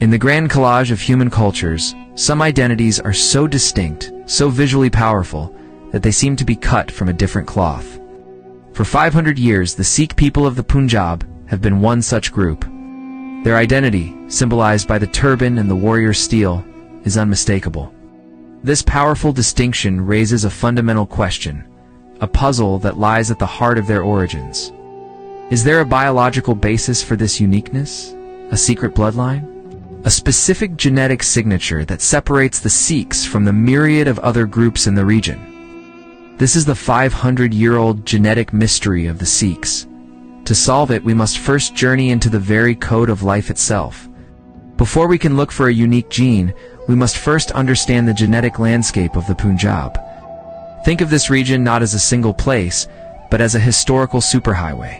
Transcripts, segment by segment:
In the grand collage of human cultures, some identities are so distinct, so visually powerful, that they seem to be cut from a different cloth. For 500 years, the Sikh people of the Punjab have been one such group. Their identity, symbolized by the turban and the warrior steel, is unmistakable. This powerful distinction raises a fundamental question, a puzzle that lies at the heart of their origins. Is there a biological basis for this uniqueness? A secret bloodline? A specific genetic signature that separates the Sikhs from the myriad of other groups in the region? This is the 500-year-old genetic mystery of the Sikhs. To solve it, we must first journey into the very code of life itself. Before we can look for a unique gene, we must first understand the genetic landscape of the Punjab. Think of this region not as a single place, but as a historical superhighway.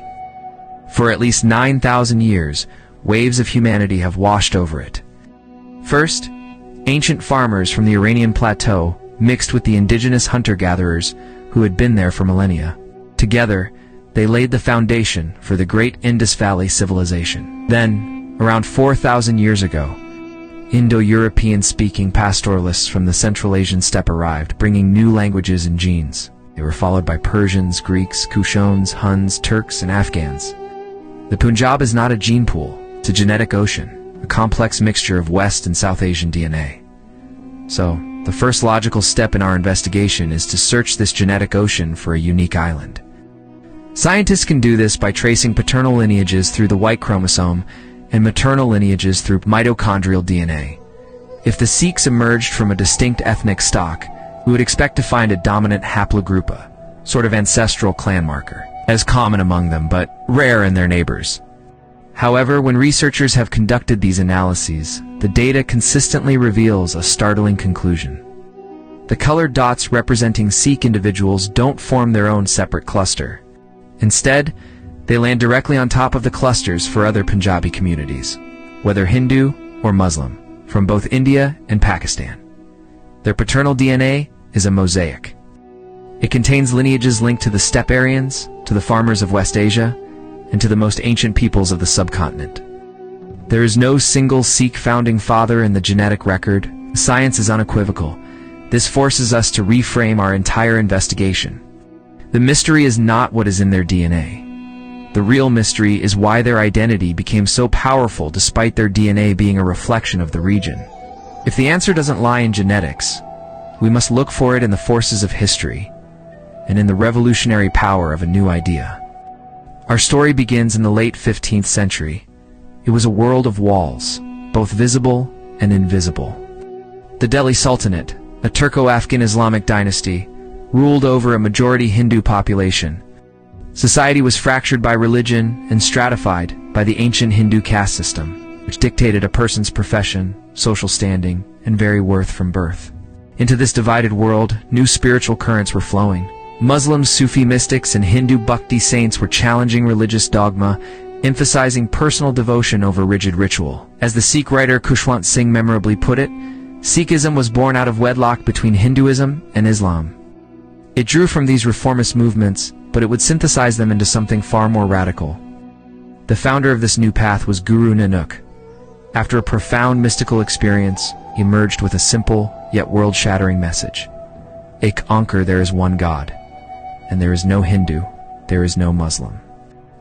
For at least 9,000 years, waves of humanity have washed over it. First, ancient farmers from the Iranian plateau mixed with the indigenous hunter-gatherers who had been there for millennia. Together, they laid the foundation for the great Indus Valley civilization. Then, around 4,000 years ago, Indo-European-speaking pastoralists from the Central Asian steppe arrived, bringing new languages and genes. They were followed by Persians, Greeks, Kushanas, Huns, Turks, and Afghans. The Punjab is not a gene pool, it's a genetic ocean, a complex mixture of West and South Asian DNA. So, the first logical step in our investigation is to search this genetic ocean for a unique island. Scientists can do this by tracing paternal lineages through the Y chromosome and maternal lineages through mitochondrial DNA. If the Sikhs emerged from a distinct ethnic stock, we would expect to find a dominant haplogroup, a sort of ancestral clan marker, as common among them but rare in their neighbors. However, when researchers have conducted these analyses, the data consistently reveals a startling conclusion. The colored dots representing Sikh individuals don't form their own separate cluster. Instead, they land directly on top of the clusters for other Punjabi communities, whether Hindu or Muslim, from both India and Pakistan. Their paternal DNA is a mosaic. It contains lineages linked to the steppe Aryans, to the farmers of West Asia, and to the most ancient peoples of the subcontinent. There is no single Sikh founding father in the genetic record. Science is unequivocal. This forces us to reframe our entire investigation. The mystery is not what is in their DNA. The real mystery is why their identity became so powerful despite their DNA being a reflection of the region. If the answer doesn't lie in genetics, we must look for it in the forces of history and in the revolutionary power of a new idea. Our story begins in the late 15th century. It was a world of walls, both visible and invisible. The Delhi Sultanate, a Turco-Afghan Islamic dynasty, ruled over a majority Hindu population. Society was fractured by religion and stratified by the ancient Hindu caste system, which dictated a person's profession, social standing, and very worth from birth. Into this divided world, new spiritual currents were flowing. Muslim Sufi mystics and Hindu Bhakti saints were challenging religious dogma, emphasizing personal devotion over rigid ritual. As the Sikh writer Khushwant Singh memorably put it, Sikhism was born out of wedlock between Hinduism and Islam. It drew from these reformist movements, but it would synthesize them into something far more radical. The founder of this new path was Guru Nanak. After a profound mystical experience, he emerged with a simple, yet world-shattering message. Ek Onkar, there is one God, and there is no Hindu, there is no Muslim.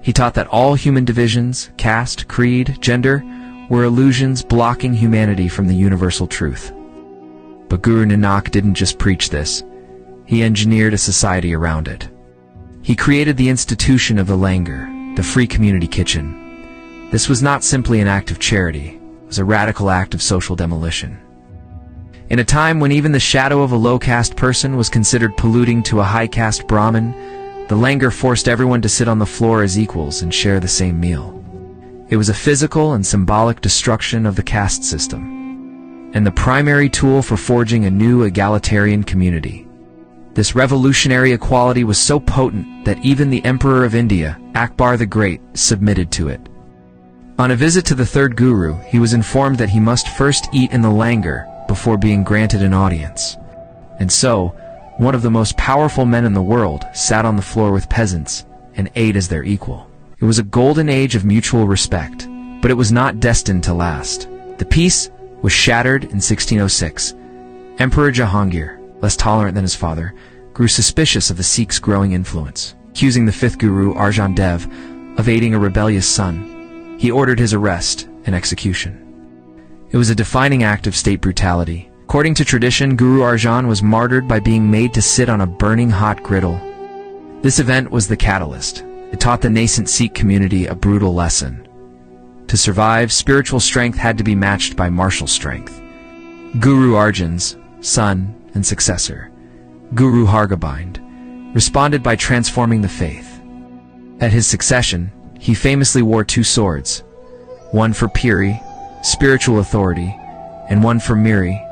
He taught that all human divisions, caste, creed, gender, were illusions blocking humanity from the universal truth. But Guru Nanak didn't just preach this. He engineered a society around it. He created the institution of the langar, the free community kitchen. This was not simply an act of charity, it was a radical act of social demolition. In a time when even the shadow of a low-caste person was considered polluting to a high-caste Brahmin, the langar forced everyone to sit on the floor as equals and share the same meal. It was a physical and symbolic destruction of the caste system, and the primary tool for forging a new egalitarian community. This revolutionary equality was so potent that even the Emperor of India, Akbar the Great, submitted to it. On a visit to the third guru, he was informed that he must first eat in the langar before being granted an audience. And so, one of the most powerful men in the world sat on the floor with peasants and ate as their equal. It was a golden age of mutual respect, but it was not destined to last. The peace was shattered in 1606. Emperor Jahangir, less tolerant than his father, grew suspicious of the Sikhs' growing influence. Accusing the fifth Guru, Arjan Dev, of aiding a rebellious son, he ordered his arrest and execution. It was a defining act of state brutality. According to tradition, Guru Arjan was martyred by being made to sit on a burning hot griddle. This event was the catalyst. It taught the nascent Sikh community a brutal lesson. To survive, spiritual strength had to be matched by martial strength. Guru Arjan's son and successor, Guru Hargobind, responded by transforming the faith. At his succession, he famously wore two swords, one for Piri, spiritual authority, and one for Miri,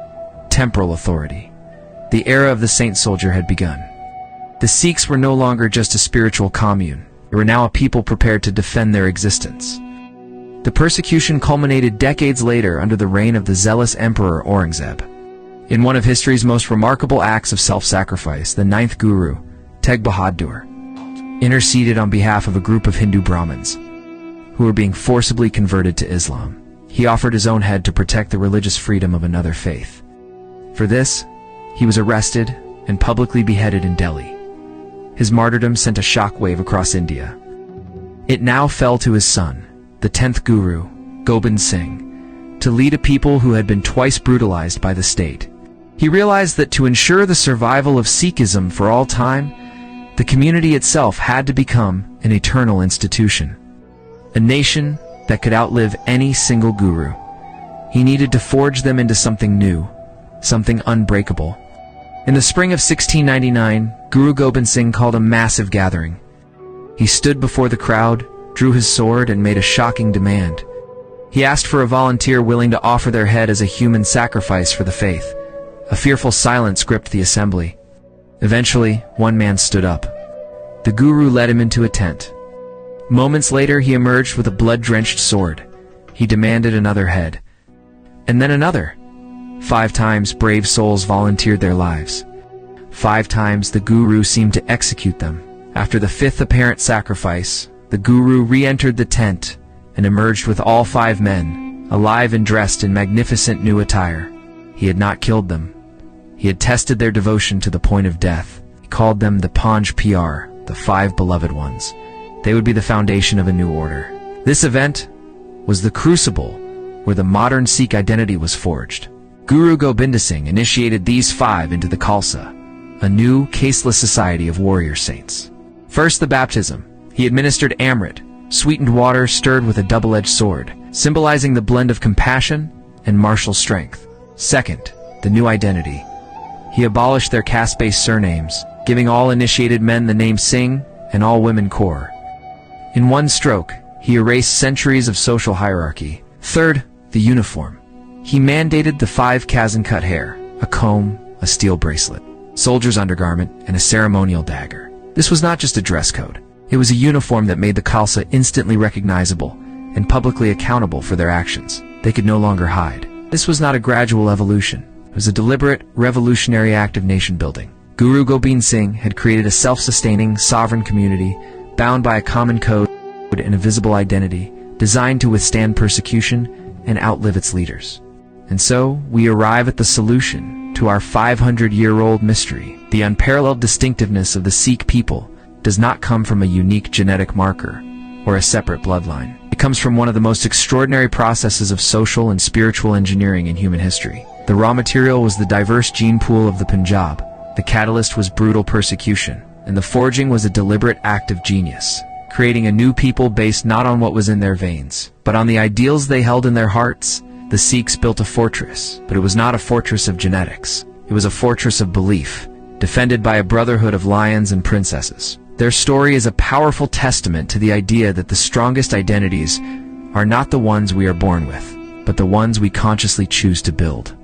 temporal authority. The era of the saint soldier had begun. The Sikhs were no longer just a spiritual commune. They were now a people prepared to defend their existence. The persecution culminated decades later under the reign of the zealous Emperor Aurangzeb. In one of history's most remarkable acts of self-sacrifice, the ninth Guru, Tegh Bahadur, interceded on behalf of a group of Hindu Brahmins who were being forcibly converted to Islam. He offered his own head to protect the religious freedom of another faith. For this, he was arrested and publicly beheaded in Delhi. His martyrdom sent a shockwave across India. It now fell to his son, the 10th Guru, Gobind Singh, to lead a people who had been twice brutalized by the state. He realized that to ensure the survival of Sikhism for all time, the community itself had to become an eternal institution, a nation that could outlive any single guru. He needed to forge them into something new, something unbreakable. In the spring of 1699, Guru Gobind Singh called a massive gathering. He stood before the crowd, drew his sword, and made a shocking demand. He asked for a volunteer willing to offer their head as a human sacrifice for the faith. A fearful silence gripped the assembly. Eventually, one man stood up. The Guru led him into a tent. Moments later, he emerged with a blood-drenched sword. He demanded another head. And then another. 5 times brave souls volunteered their lives. 5 times the Guru seemed to execute them. After the 5th apparent sacrifice, the Guru re-entered the tent and emerged with all 5 men, alive and dressed in magnificent new attire. He had not killed them. He had tested their devotion to the point of death. He called them the Panj Pyar, the 5 beloved ones. They would be the foundation of a new order. This event was the crucible where the modern Sikh identity was forged. Guru Gobind Singh initiated these 5 into the Khalsa, a new, caseless society of warrior saints. First, the baptism. He administered Amrit, sweetened water stirred with a double-edged sword, symbolizing the blend of compassion and martial strength. Second, the new identity. He abolished their caste-based surnames, giving all initiated men the name Singh and all women Kaur. In one stroke, he erased centuries of social hierarchy. Third, the uniform. He mandated the 5 kazan-cut hair, a comb, a steel bracelet, soldier's undergarment, and a ceremonial dagger. This was not just a dress code. It was a uniform that made the Khalsa instantly recognizable and publicly accountable for their actions. They could no longer hide. This was not a gradual evolution. It was a deliberate, revolutionary act of nation-building. Guru Gobind Singh had created a self-sustaining, sovereign community bound by a common code and a visible identity, designed to withstand persecution and outlive its leaders. And so, we arrive at the solution to our 500-year-old mystery. The unparalleled distinctiveness of the Sikh people does not come from a unique genetic marker or a separate bloodline. It comes from one of the most extraordinary processes of social and spiritual engineering in human history. The raw material was the diverse gene pool of the Punjab. The catalyst was brutal persecution, and the forging was a deliberate act of genius, creating a new people based not on what was in their veins, but on the ideals they held in their hearts. The Sikhs built a fortress, but it was not a fortress of genetics. It was a fortress of belief, defended by a brotherhood of lions and princesses. Their story is a powerful testament to the idea that the strongest identities are not the ones we are born with, but the ones we consciously choose to build.